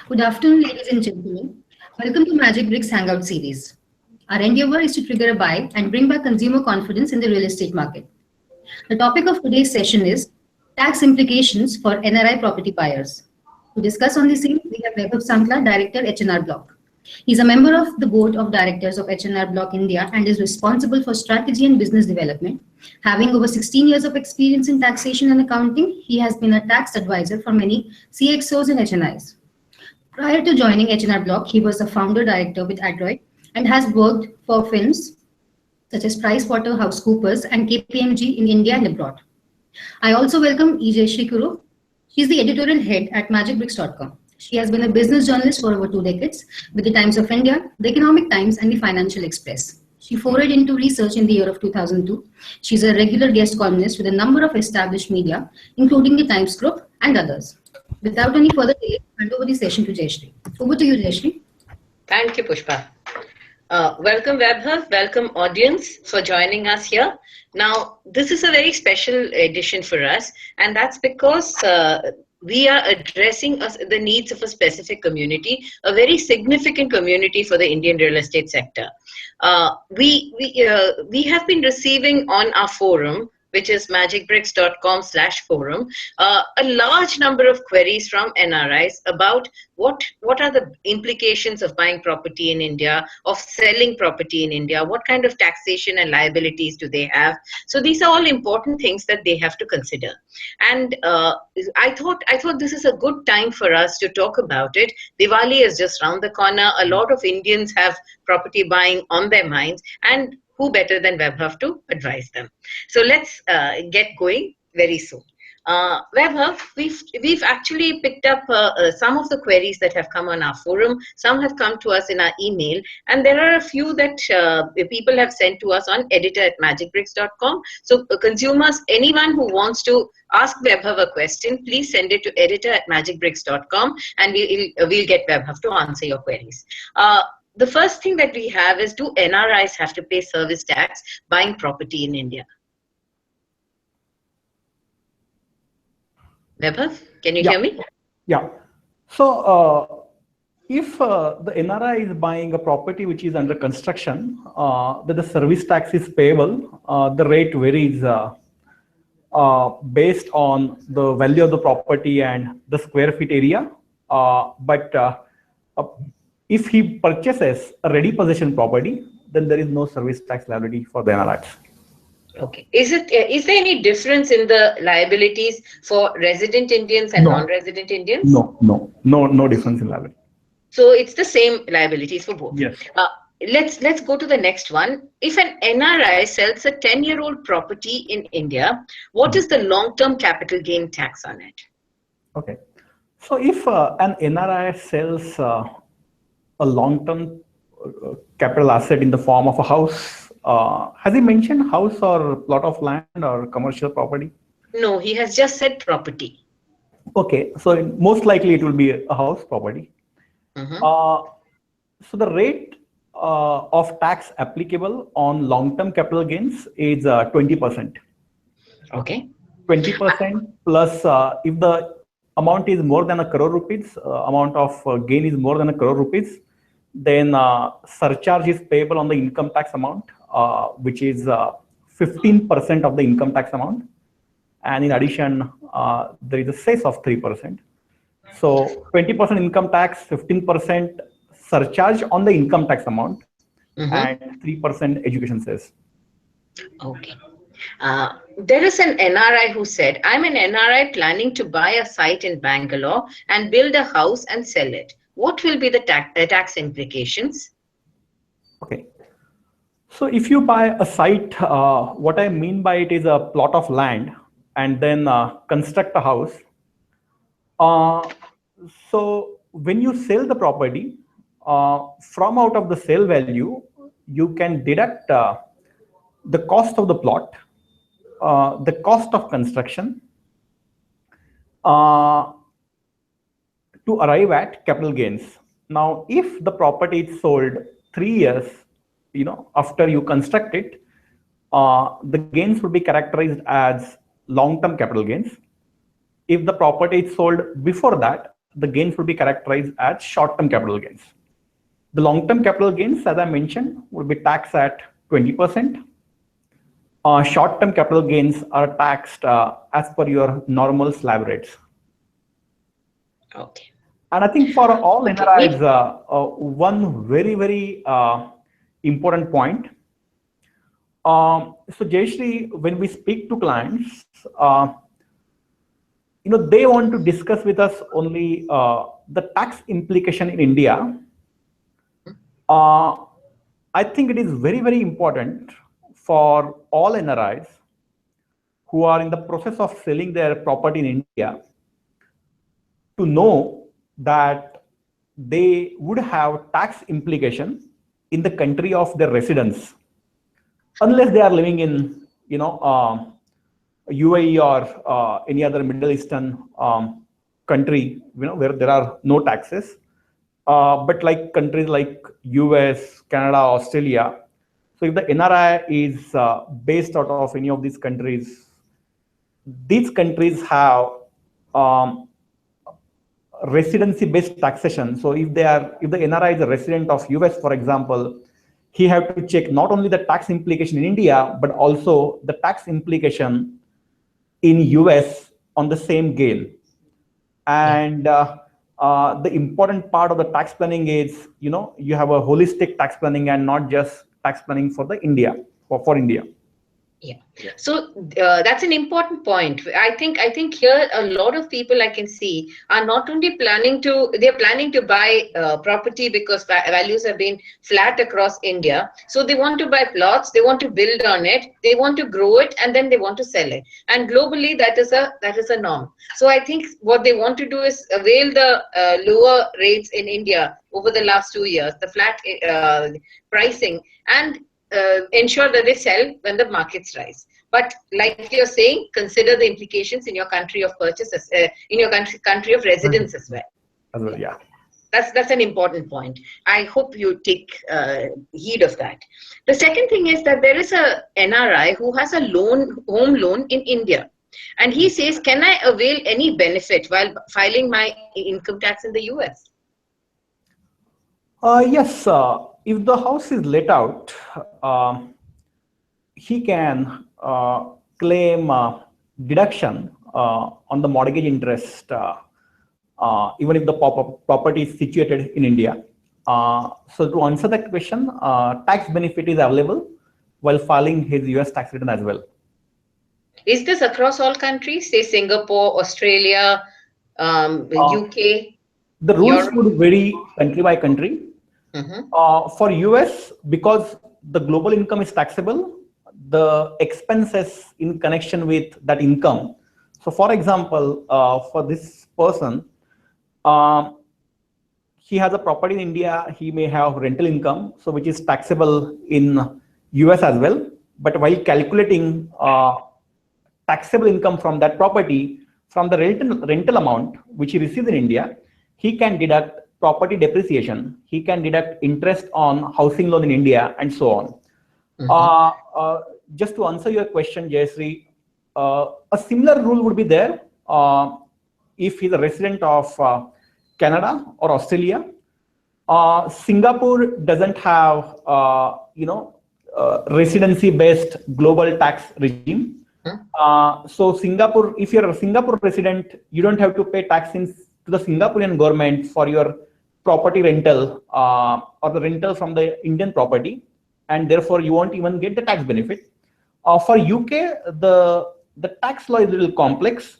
Good afternoon, ladies and gentlemen. Welcome to Magic Bricks Hangout series. Our endeavor is to trigger a buy and bring back consumer confidence in the real estate market. The topic of today's session is tax implications for NRI property buyers. To discuss on the same, we have Vaibhav Sankla, Director, H&R Block. He's a member of the Board of Directors of H&R Block India and is responsible for strategy and business development. Having over 16 years of experience in taxation and accounting, he has been a tax advisor for many CXOs and HNIs. Prior to joining H&R Block, he was a founder director with Adroit and has worked for firms such as PricewaterhouseCoopers and KPMG in India and abroad. I also welcome EJ Shrikuru. She's the editorial head at magicbricks.com. She has been a business journalist for over 2 decades with the Times of India, the Economic Times, and the Financial Express. She forayed into research in the year of 2002. She's a regular guest columnist with a number of established media, including the Times Group and others. Without any further delay, hand over the session to Jayashree. Over to you, Jayashree. Thank you, Pushpa. Welcome, Vaibhav. Welcome, audience, for joining us here. Now, this is a very special edition for us, and that's because we are addressing the needs of a specific community, a very significant community for the Indian real estate sector. We have been receiving on our forum, which is magicbricks.com/forum, a large number of queries from NRIs about what are the implications of buying property in India, of selling property in India, what kind of taxation and liabilities do they have. So these are all important things that they have to consider. And I thought this is a good time for us to talk about it. Diwali is just round the corner. A lot of Indians have property buying on their minds, and who better than Vaibhav to advise them? So let's get going very soon. Vaibhav, we've actually picked up some of the queries that have come on our forum. Some have come to us in our email, and there are a few that people have sent to us on editor@magicbricks.com. So consumers, anyone who wants to ask Vaibhav a question, please send it to editor@magicbricks.com, and we'll get Vaibhav to answer your queries. The first thing that we have is, do NRIs have to pay service tax buying property in India? Vaibhav, can you hear me? Yeah. So if the NRI is buying a property which is under construction, then the service tax is payable. The rate varies based on the value of the property and the square feet area. If he purchases a ready possession property, then there is no service tax liability for the NRIs. Okay. Is there any difference in the liabilities for resident Indians and non-resident Indians? No difference in liability. So it's the same liabilities for both. Yes. Let's go to the next one. If an NRI sells a 10-year-old property in India, what is the long-term capital gain tax on it? Okay. So if an NRI sells a long-term capital asset in the form of a house, has he mentioned house or plot of land or commercial property? No, he has just said property. Okay, so most likely it will be a house property. So the rate of tax applicable on long-term capital gains is 20%. Okay. 20% plus if the amount is more than 1 crore rupees, amount of gain is more than 1 crore rupees, then surcharge is payable on the income tax amount, which is 15% of the income tax amount. And in addition, there is a cess of 3%. So 20% income tax, 15% surcharge on the income tax amount, and 3% education cess. Okay. There is an NRI who said, I'm an NRI planning to buy a site in Bangalore and build a house and sell it. What will be the tax implications? Okay. So if you buy a site, what I mean by it is a plot of land and then construct a house. So when you sell the property, from out of the sale value, you can deduct the cost of the plot, the cost of construction, to arrive at capital gains. Now, if the property is sold 3 years, after you construct it, the gains would be characterized as long-term capital gains. If the property is sold before that, the gains would be characterized as short-term capital gains. The long-term capital gains, as I mentioned, would be taxed at 20%. Short-term capital gains are taxed as per your normal slab rates. Okay. And I think for all NRIs, one very, very important point. So Jayashree, when we speak to clients, they want to discuss with us only the tax implication in India. I think it is very, very important for all NRIs who are in the process of selling their property in India to know that they would have tax implication in the country of their residence, unless they are living in, UAE or any other Middle Eastern country, where there are no taxes. But like countries like US, Canada, Australia. So if the NRI is based out of any of these countries have residency-based taxation. So if the NRI is a resident of US, for example, he have to check not only the tax implication in India, but also the tax implication in US on the same gain. And the important part of the tax planning is, you have a holistic tax planning and not just tax planning for the India, for India. Yeah. So that's an important point. I think here a lot of people I can see are not only planning to buy property because values have been flat across India. So they want to buy plots, they want to build on it, they want to grow it, and then they want to sell it. And globally, that is a norm. So I think what they want to do is avail the lower rates in India over the last 2 years, the flat pricing, and ensure that they sell when the markets rise. But like you're saying, consider the implications in your country of purchase, in your country of residence as well. Yeah. That's an important point. I hope you take heed of that. The second thing is that there is a NRI who has a home loan in India. And he says, can I avail any benefit while filing my income tax in the US? Yes, if the house is let out, he can claim deduction on the mortgage interest, even if the property is situated in India. So to answer that question, tax benefit is available while filing his US tax return as well. Is this across all countries, say Singapore, Australia, UK? The rules would vary country by country. For US, because the global income is taxable, the expenses in connection with that income. So for example, for this person, he has a property in India, he may have rental income, so which is taxable in US as well. But while calculating taxable income from that property, from the rental amount which he receives in India, he can deduct property depreciation, he can deduct interest on housing loan in India, and so on. Just to answer your question, Jayashree, a similar rule would be there if he's a resident of Canada or Australia. Singapore doesn't have, residency-based global tax regime. So Singapore, if you're a Singapore resident, you don't have to pay tax to the Singaporean government for your property rental or the rental from the Indian property, and therefore you won't even get the tax benefit. For UK, the tax law is a little complex.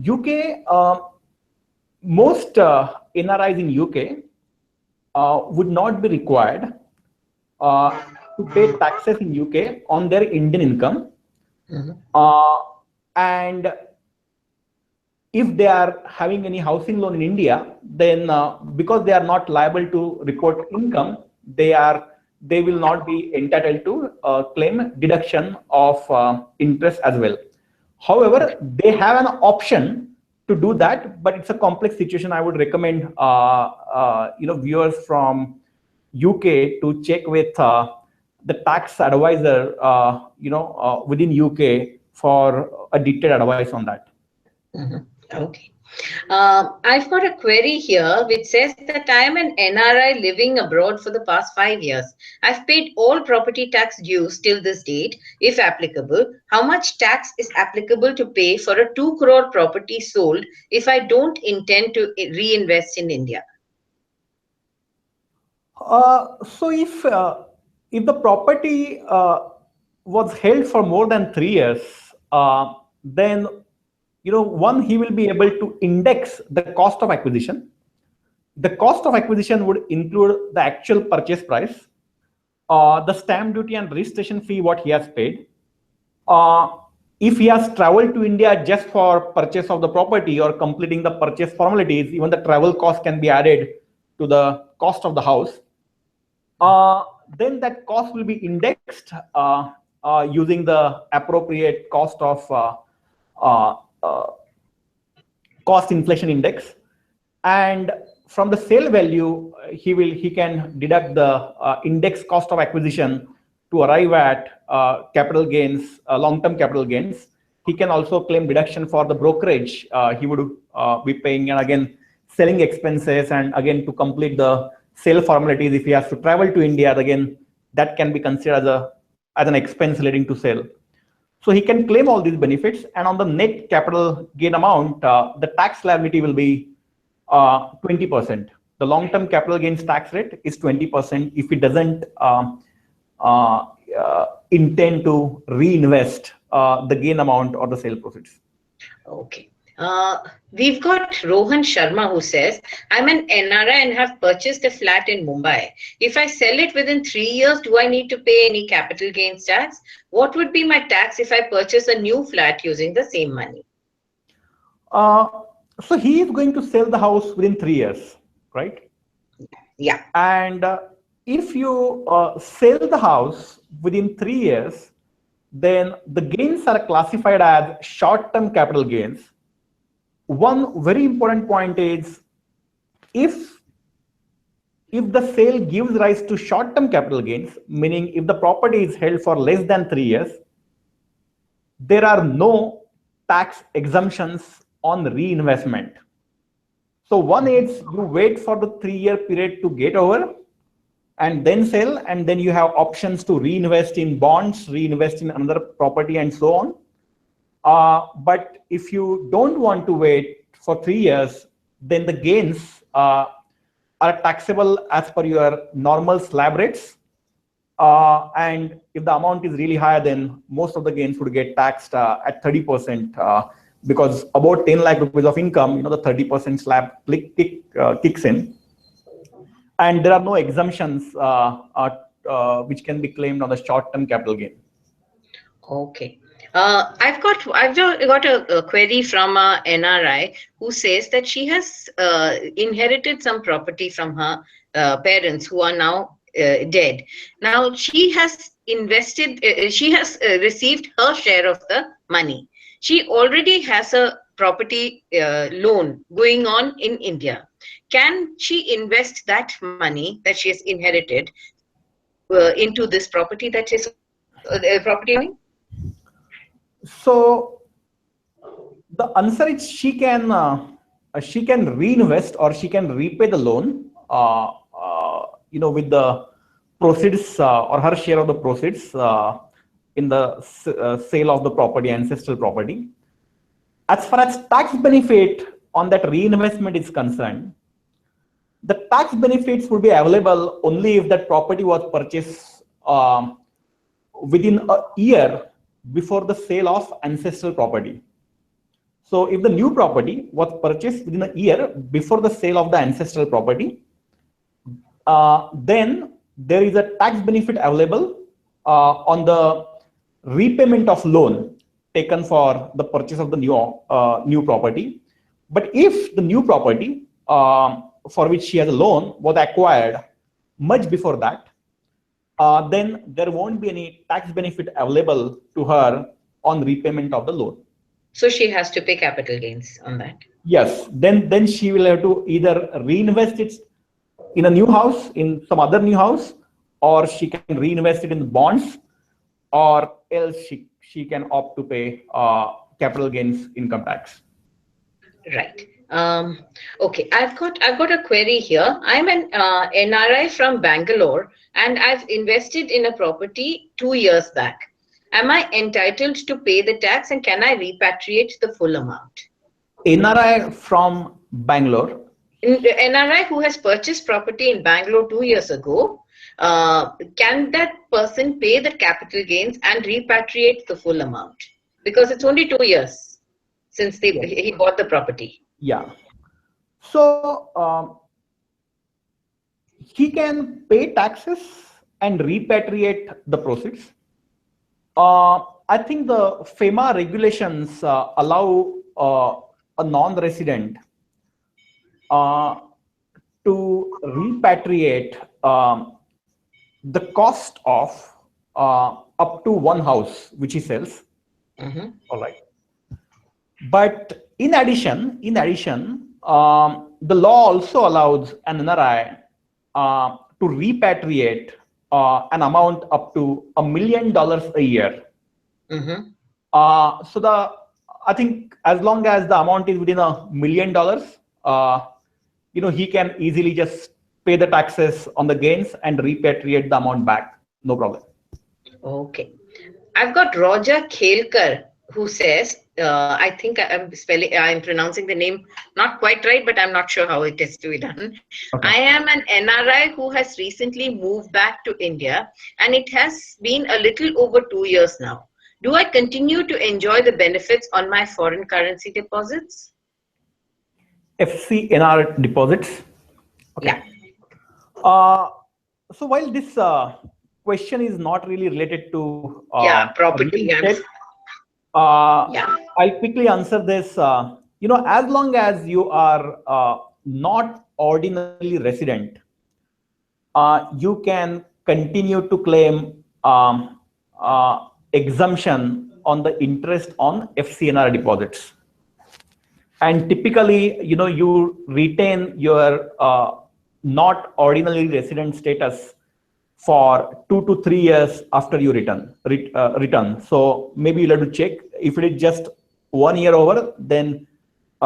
UK, most NRIs in UK would not be required to pay taxes in UK on their Indian income. And if they are having any housing loan in India, then because they are not liable to report income, they will not be entitled to claim deduction of interest as well. However, they have an option to do that, but it's a complex situation. I would recommend viewers from UK to check with the tax advisor within UK for a detailed advice on that. Okay. I've got a query here which says that I am an NRI living abroad for the past 5 years. I've paid all property tax dues till this date, if applicable. How much tax is applicable to pay for a 2 crore property sold if I don't intend to reinvest in India? So if the property was held for more than 3 years, then one, he will be able to index the cost of acquisition. The cost of acquisition would include the actual purchase price, the stamp duty and registration fee what he has paid. If he has traveled to India just for purchase of the property or completing the purchase formalities, even the travel cost can be added to the cost of the house. Then that cost will be indexed using the appropriate cost of cost inflation index, and from the sale value he can deduct the index cost of acquisition to arrive at capital gains, long-term capital gains. He can also claim deduction for the brokerage he would be paying, and again selling expenses, and again to complete the sale formalities. If he has to travel to India, again that can be considered as an expense leading to sale. So he can claim all these benefits, and on the net capital gain amount, the tax liability will be 20%. The long-term capital gains tax rate is 20% if he doesn't intend to reinvest the gain amount or the sale proceeds. Okay. We've got Rohan Sharma who says, I'm an NRI and have purchased a flat in Mumbai. If I sell it within 3 years, do I need to pay any capital gains tax? What would be my tax if I purchase a new flat using the same money? So he is going to sell the house within 3 years, right? Yeah. And if you sell the house within 3 years, then the gains are classified as short-term capital gains. One very important point is if the sale gives rise to short-term capital gains, meaning if the property is held for less than 3 years, there are no tax exemptions on reinvestment. So one is you wait for the 3-year period to get over and then sell, and then you have options to reinvest in bonds, reinvest in another property, and so on. But if you don't want to wait for 3 years, then the gains are taxable as per your normal slab rates. And if the amount is really high, then most of the gains would get taxed at 30%, because about 10 lakh rupees of income, the 30% slab kicks in. And there are no exemptions which can be claimed on the short-term capital gain. Okay. I've got a query from a NRI who says that she has inherited some property from her parents who are now dead. Now she has invested, she has received her share of the money. She already has a property loan going on in India. Can she invest that money that she has inherited into this property that is property owning? So the answer is she can reinvest or she can repay the loan, with the proceeds or her share of the proceeds in the sale of the property, ancestral property. As far as tax benefit on that reinvestment is concerned, the tax benefits would be available only if that property was purchased within a year before the sale of ancestral property. So if the new property was purchased within a year before the sale of the ancestral property, then there is a tax benefit available on the repayment of loan taken for the purchase of the new property. But if the new property for which she has a loan was acquired much before that, then there won't be any tax benefit available to her on repayment of the loan. So she has to pay capital gains on that. Yes, then she will have to either reinvest it in a new house, in some other new house, or she can reinvest it in bonds, or else she can opt to pay capital gains income tax. Right. Okay, I've got a query here. I'm an NRI from Bangalore, and I've invested in a property 2 years back. Am I entitled to pay the tax, and can I repatriate the full amount? NRI from Bangalore. NRI who has purchased property in Bangalore 2 years ago, can that person pay the capital gains and repatriate the full amount? Because it's only 2 years since he bought the property. Yeah. So he can pay taxes and repatriate the proceeds. I think the FEMA regulations allow a non-resident to repatriate the cost of up to one house which he sells. All right. But in addition, the law also allows an NRI to repatriate an amount up to $1 million a year. So I think as long as the amount is within $1 million, he can easily just pay the taxes on the gains and repatriate the amount back. No problem. Okay. I've got Roger Khelkar who says, I think I'm pronouncing the name not quite right, but I'm not sure how it is to be done. Okay. I am an NRI who has recently moved back to India, and it has been a little over 2 years now. Do I continue to enjoy the benefits on my foreign currency deposits? FCNR deposits? Okay. Yeah. So while this question is not really related to property, I'll quickly answer this. As long as you are not ordinarily resident, you can continue to claim exemption on the interest on FCNR deposits. And typically, you retain your not ordinarily resident status for 2 to 3 years after you return. So maybe you'll have to check. If it is just 1 year over, then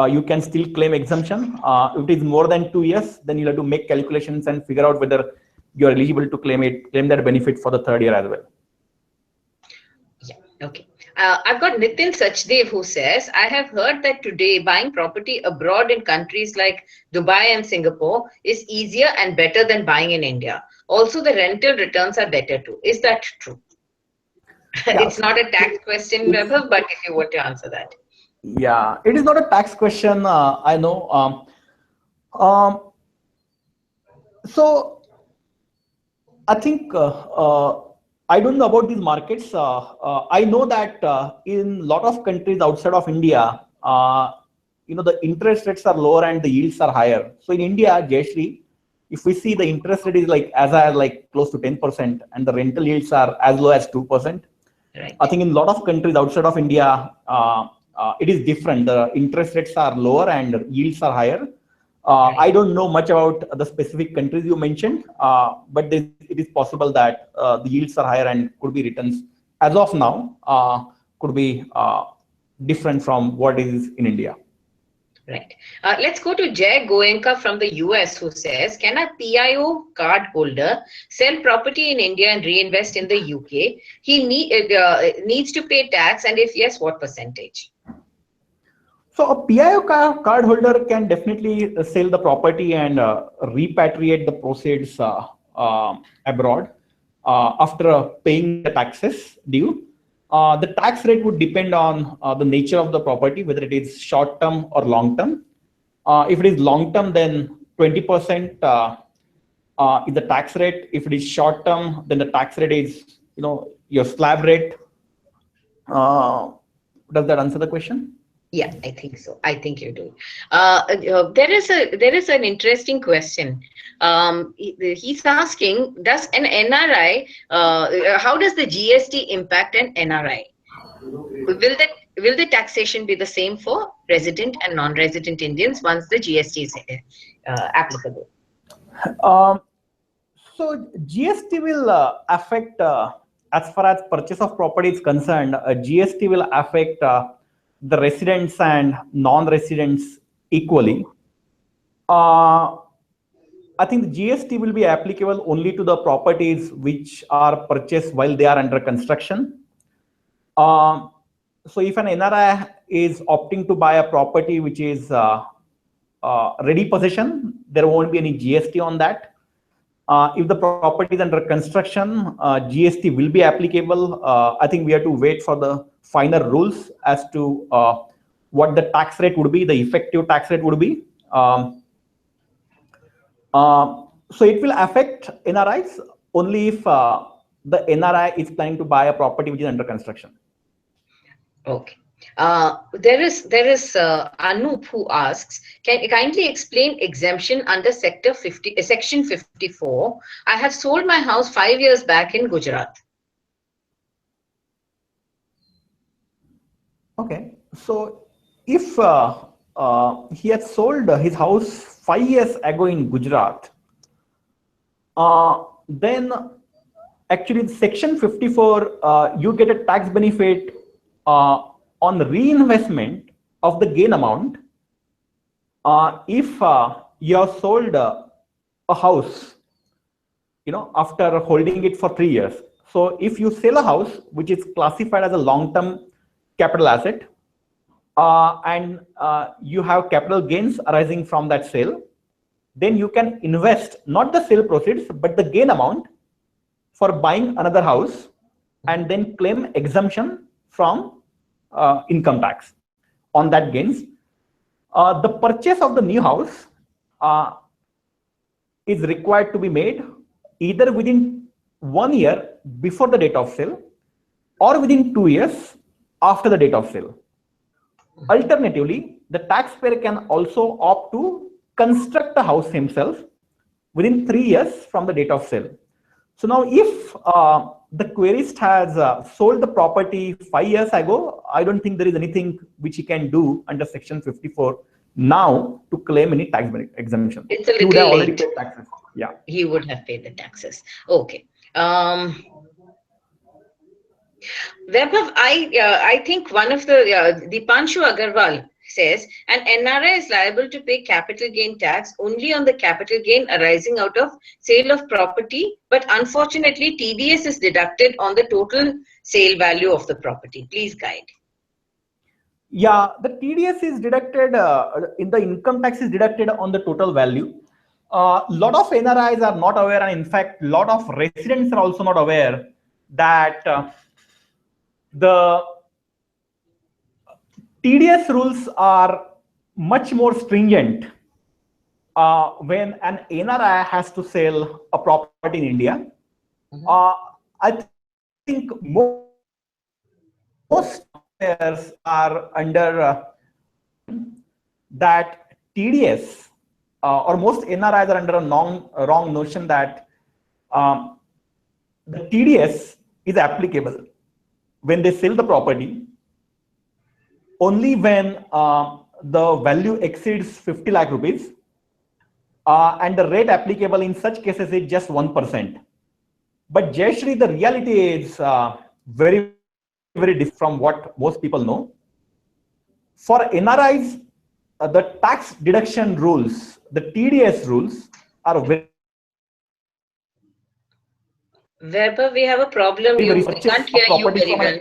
you can still claim exemption. If it is more than 2 years, then you'll have to make calculations and figure out whether you're eligible to claim that benefit for the 3rd year as well. Yeah, okay. I've got Nitin Sachdev who says, I have heard that today buying property abroad in countries like Dubai and Singapore is easier and better than buying in India. Also, the rental returns are better too. Is that true? Yeah. It's not a tax question, Vaibhav, but if you want to answer that. Yeah, it is not a tax question, I know. So, I think I don't know about these markets. I know that in a lot of countries outside of India, the interest rates are lower and the yields are higher. So in India, Jayashree, if we see the interest rate is as high as close to 10% and the rental yields are as low as 2%. Right. I think in a lot of countries outside of India, it is different. The interest rates are lower and yields are higher. I don't know much about the specific countries you mentioned, but it is possible that the yields are higher and could be returns as of now could be different from what is in India. Right. Let's go to Jay Goenka from the US who says, can a PIO card holder sell property in India and reinvest in the UK? He needs to pay tax, and if yes, what percentage? So a PIO card holder can definitely sell the property and repatriate the proceeds abroad after paying the taxes due. The tax rate would depend on the nature of the property, whether it is short term or long term. If it is long term, then 20% is the tax rate. If it is short term, then the tax rate is your slab rate. Does that answer the question? Yeah, I think so. I think you do. There is an interesting question. He's asking, does an NRI, how does the GST impact an NRI? Will the taxation be the same for resident and non-resident Indians once the GST is applicable? So GST will affect, as far as purchase of property is concerned, GST will affect the residents and non-residents equally. I think the GST will be applicable only to the properties which are purchased while they are under construction. So if an NRI is opting to buy a property which is ready possession, there won't be any GST on that. If the property is under construction, GST will be applicable. I think we have to wait for the final rules as to what the tax rate would be, the effective tax rate would be. So it will affect NRIs only if the NRI is planning to buy a property which is under construction. Okay. There is Anup who asks, can you kindly explain exemption under section 54? I have sold my house 5 years back in Gujarat. Okay, so if he had sold his house 5 years ago in Gujarat, then actually section 54, you get a tax benefit on reinvestment of the gain amount. If you have sold a house, after holding it for 3 years. So if you sell a house which is classified as a long-term capital asset, and you have capital gains arising from that sale, then you can invest not the sale proceeds but the gain amount for buying another house and then claim exemption from income tax on that gains. The purchase of the new house is required to be made either within 1 year before the date of sale or within 2 years after the date of sale. Alternatively, the taxpayer can also opt to construct the house himself within 3 years from the date of sale. So now if the querist has sold the property 5 years ago, I don't think there is anything which he can do under section 54 now to claim any tax exemption. It's a little he would have late. Already paid taxes. Yeah. He would have paid the taxes. Okay. Vaibhav, I think one of the Dipanshu Agarwal says an NRI is liable to pay capital gain tax only on the capital gain arising out of sale of property, but unfortunately TDS is deducted on the total sale value of the property. Please guide. Yeah, the TDS is deducted in the income tax is deducted on the total value. Lot of NRIs are not aware, and in fact, lot of residents are also not aware that the TDS rules are much more stringent when an NRI has to sell a property in India. I think most players are under that TDS, or most NRIs are under a wrong notion that the TDS is applicable when they sell the property only when the value exceeds 50 lakh rupees, and the rate applicable in such cases is just 1%. But Jayashree, the reality is very, very different from what most people know. For NRIs, the tax deduction rules, the TDS rules, are very. Vaibhav, we have a problem. We can't hear you very well.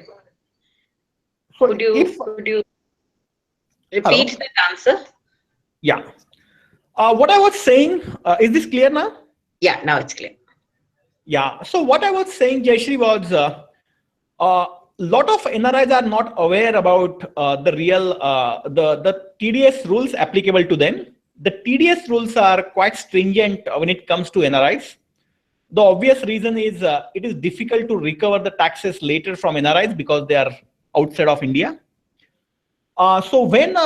So could you repeat that answer? Yeah. What I was saying, is this clear now? Yeah, now it's clear. Yeah. So what I was saying, Jayashree, was a lot of NRIs are not aware about the real the TDS rules applicable to them. The TDS rules are quite stringent when it comes to NRIs. The obvious reason is it is difficult to recover the taxes later from NRIs because they are outside of India. So when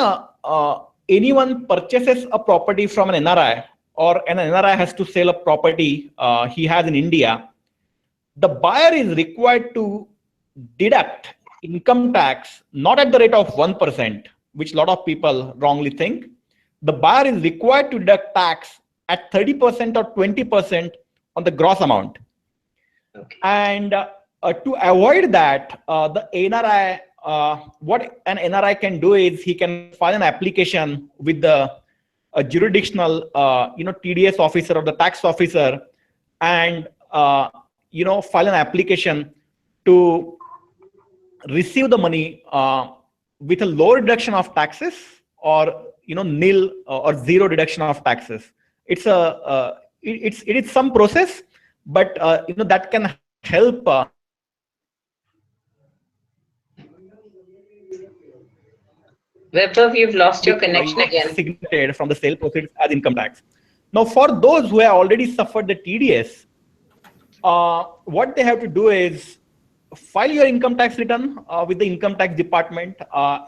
anyone purchases a property from an NRI, or an NRI has to sell a property he has in India, the buyer is required to deduct income tax not at the rate of 1%, which a lot of people wrongly think. The buyer is required to deduct tax at 30% or 20% on the gross amount. Okay. And to avoid that, the NRI what an NRI can do is he can file an application with the jurisdictional, TDS officer or the tax officer, and file an application to receive the money with a lower deduction of taxes, or nil or zero deduction of taxes. It's it is some process, but that can help. Vaibhav, you've lost your connection again. Signified from the sale proceeds as income tax. Now, for those who have already suffered the TDS, what they have to do is file your income tax return with the income tax department.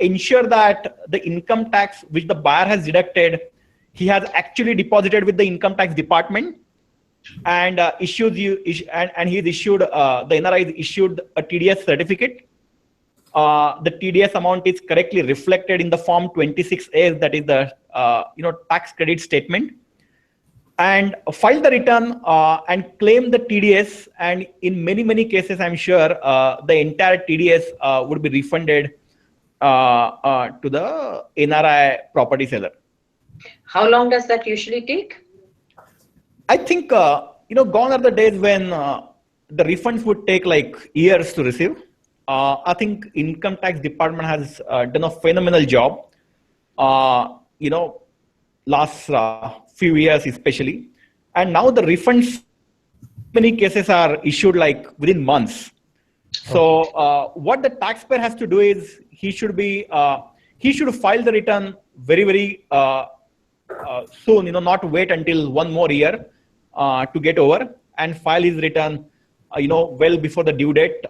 Ensure that the income tax which the buyer has deducted, he has actually deposited with the income tax department, and issues you and he's issued the NRI is issued a TDS certificate. The TDS amount is correctly reflected in the form 26A, that is the tax credit statement, and file the return and claim the TDS. And in many cases, I'm sure the entire TDS would be refunded to the NRI property seller. How long does that usually take? I think gone are the days when the refunds would take like years to receive. I think income tax department has done a phenomenal job. Last few years especially, and now the refunds, many cases are issued like within months. So what the taxpayer has to do is he should file the return very soon. Not wait until one more year to get over, and file his return well before the due date,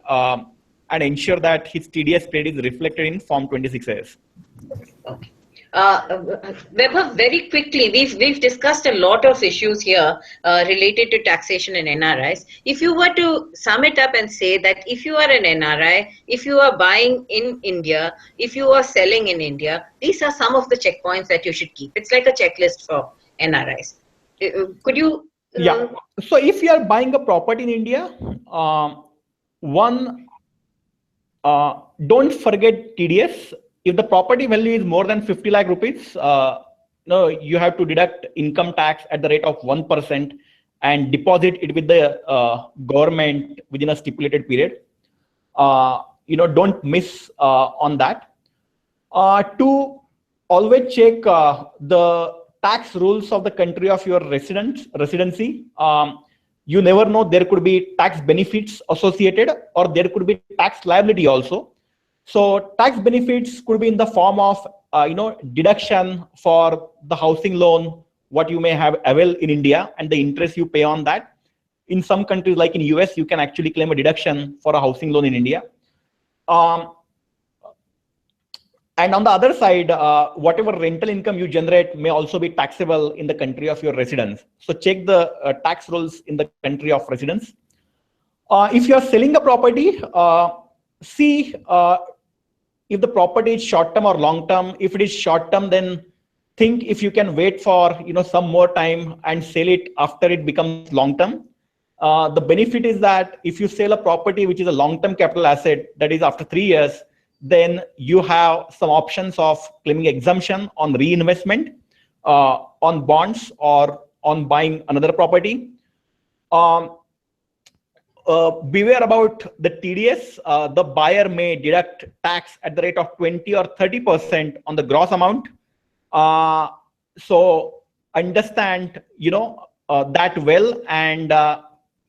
and ensure that his TDS credit is reflected in Form 26A. Okay. Vaibhav, very quickly, we've discussed a lot of issues here related to taxation and NRIs. If you were to sum it up and say that if you are an NRI, if you are buying in India, if you are selling in India, these are some of the checkpoints that you should keep. It's like a checklist for NRIs. Could you? Yeah. So if you are buying a property in India, don't forget TDS. If the property value is more than 50 lakh rupees, you have to deduct income tax at the rate of 1% and deposit it with the government within a stipulated period. Don't miss on that. To always check the tax rules of the country of your residency. You never know, there could be tax benefits associated, or there could be tax liability also. So tax benefits could be in the form of deduction for the housing loan what you may have availed in India and the interest you pay on that. In some countries like in US, you can actually claim a deduction for a housing loan in India. And on the other side, whatever rental income you generate may also be taxable in the country of your residence. So check the tax rules in the country of residence. If you are selling a property, see if the property is short term or long term. If it is short term, then think if you can wait for some more time and sell it after it becomes long term. The benefit is that if you sell a property which is a long term capital asset, that is after 3 years, then you have some options of claiming exemption on reinvestment, on bonds, or on buying another property. Beware about the TDS. The buyer may deduct tax at the rate of 20 or 30% on the gross amount. So understand, that well, and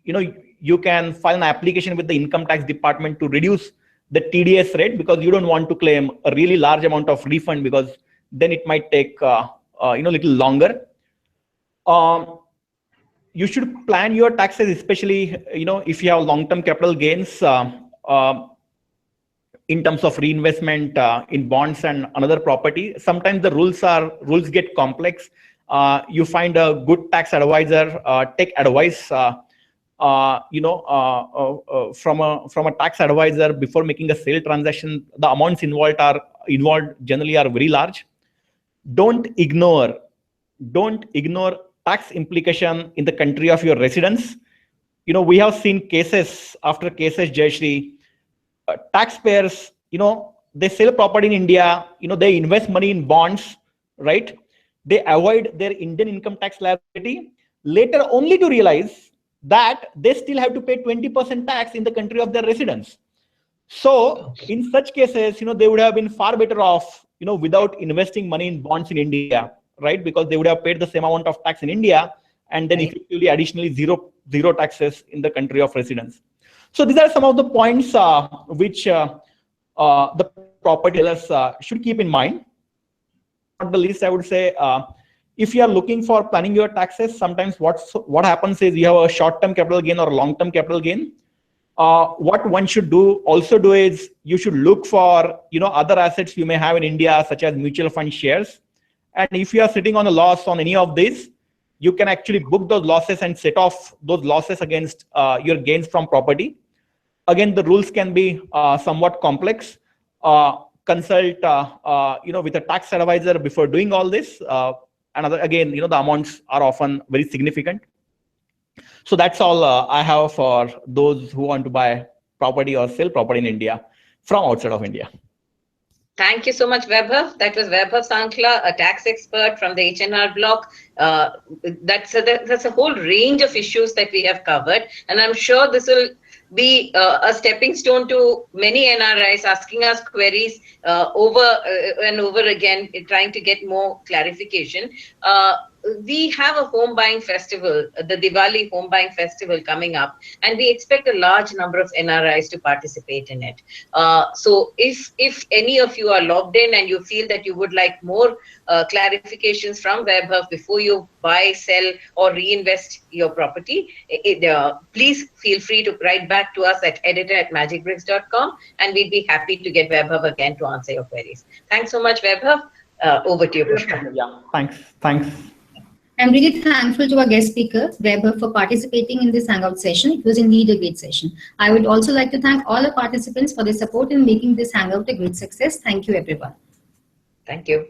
you can file an application with the income tax department to reduce the TDS rate, because you don't want to claim a really large amount of refund, because then it might take little longer. You should plan your taxes, especially if you have long-term capital gains in terms of reinvestment in bonds and another property. Sometimes the rules get complex. You find a good tax advisor, take advice from a tax advisor before making a sale transaction. The amounts involved generally are very large. Don't ignore tax implication in the country of your residence. We have seen cases after cases, Jayashree, taxpayers they sell property in India, they invest money in bonds, right? They avoid their Indian income tax liability, later only to realize that they still have to pay 20% tax in the country of their residence. So in such cases, they would have been far better off, without investing money in bonds in India, right? Because they would have paid the same amount of tax in India, and then effectively additionally zero taxes in the country of residence. So these are some of the points which the property sellers should keep in mind. Not the least, I would say, if you are looking for planning your taxes, sometimes what happens is you have a short-term capital gain or a long-term capital gain. What one should also do is you should look for other assets you may have in India, such as mutual fund shares. And if you are sitting on a loss on any of these, you can actually book those losses and set off those losses against your gains from property. Again, the rules can be somewhat complex. Consult with a tax advisor before doing all this. Again, the amounts are often very significant. So that's all I have for those who want to buy property or sell property in India from outside of India. Thank you so much, Vaibhav. That was Vaibhav Sankla, a tax expert from the H&R Block. That's a whole range of issues that we have covered. And I'm sure this will be a stepping stone to many NRIs asking us queries over and over again, trying to get more clarification. We have a home buying festival, the Diwali home buying festival coming up, and we expect a large number of NRIs to participate in it. So if any of you are logged in and you feel that you would like more clarifications from Vaibhav before you buy, sell, or reinvest your property, please feel free to write back to us at editor@magicbricks.com, and we'd be happy to get Vaibhav again to answer your queries. Thanks so much, Vaibhav. Over to you, Pushpa. Yeah, thanks. I'm really thankful to our guest speaker, Vaibhav, for participating in this Hangout session. It was indeed a great session. I would also like to thank all the participants for their support in making this Hangout a great success. Thank you, everyone. Thank you.